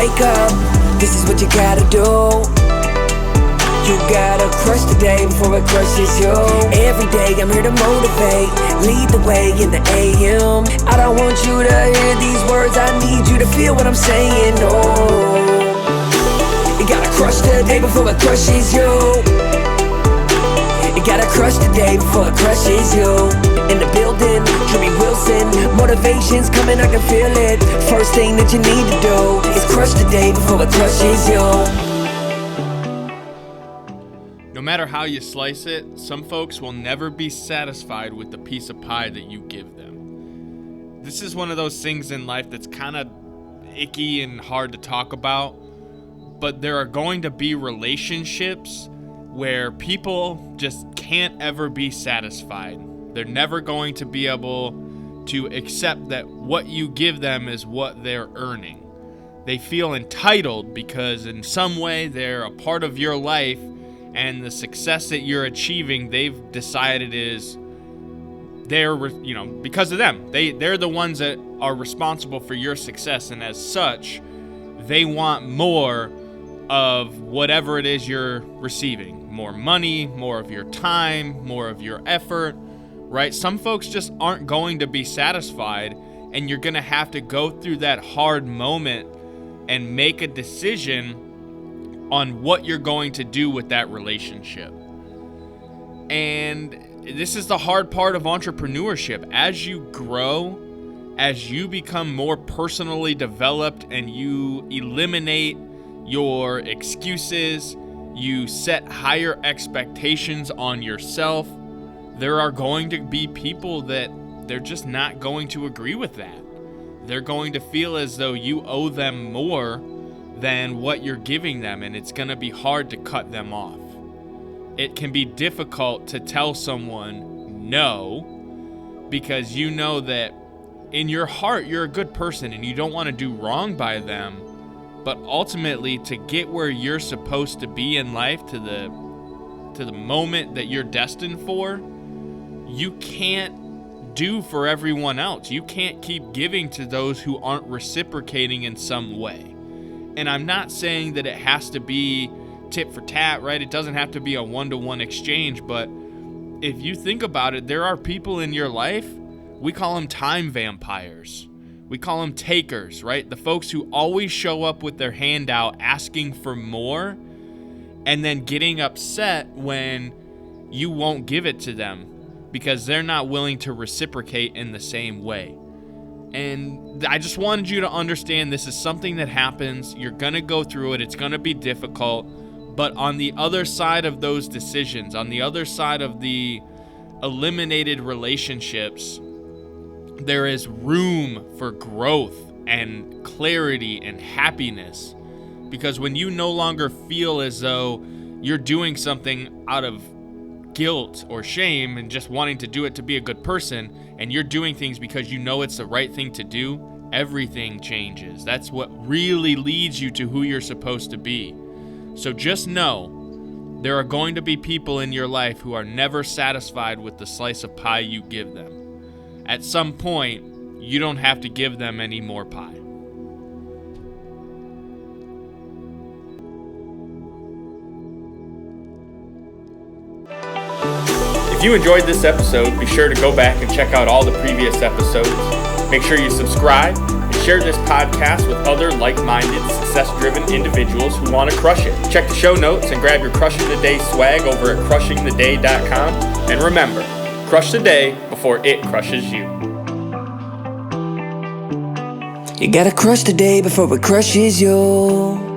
wake up, this is what you gotta do. You gotta crush the day before it crushes you. Every day I'm here to motivate, lead the way in the AM. I don't want you to hear these words, I need you to feel what I'm saying. Oh, you gotta crush the day before it crushes you. You gotta crush the day before it crushes you. In the building, Drewbie Wilson, motivation's coming, I can feel it. First thing that you need to do is crush the day before it crushes you. No matter how you slice it, some folks will never be satisfied with the piece of pie that you give them. This is one of those things in life that's kind of icky and hard to talk about, but there are going to be relationships where people just can't ever be satisfied. They're never going to be able to accept that what you give them is what they're earning. They feel entitled because in some way they're a part of your life, and the success that you're achieving, they've decided is because of them. They're the ones that are responsible for your success, and as such, they want more of whatever it is you're receiving. More money, more of your time, more of your effort, right? Some folks just aren't going to be satisfied, and you're going to have to go through that hard moment and make a decision on what you're going to do with that relationship. And this is the hard part of entrepreneurship. As you grow, as you become more personally developed and you eliminate your excuses, you set higher expectations on yourself, there are going to be people that they're just not going to agree with that. They're going to feel as though you owe them more than what you're giving them, and it's going to be hard to cut them off. It can be difficult to tell someone no, because you know that in your heart you're a good person and you don't want to do wrong by them, but ultimately to get where you're supposed to be in life, to the moment that you're destined for, you can't do for everyone else. You can't keep giving to those who aren't reciprocating in some way. And I'm not saying that it has to be tit for tat, right? It doesn't have to be a one-to-one exchange, but if you think about it, there are people in your life, we call them time vampires. We call them takers, right? The folks who always show up with their hand out asking for more and then getting upset when you won't give it to them because they're not willing to reciprocate in the same way. And I just wanted you to understand this is something that happens. You're going to go through it. It's going to be difficult. But on the other side of those decisions, on the other side of the eliminated relationships, there is room for growth and clarity and happiness. Because when you no longer feel as though you're doing something out of guilt or shame and just wanting to do it to be a good person, and you're doing things because you know it's the right thing to do, everything changes. That's what really leads you to who you're supposed to be. So just know there are going to be people in your life who are never satisfied with the slice of pie you give them. At some point, you don't have to give them any more pie. If you enjoyed this episode, be sure to go back and check out all the previous episodes. Make sure you subscribe and share this podcast with other like-minded, success-driven individuals who want to crush it. Check the show notes and grab your Crushing the Day swag over at crushingtheday.com. And remember, crush the day before it crushes you. You gotta crush the day before it crushes you.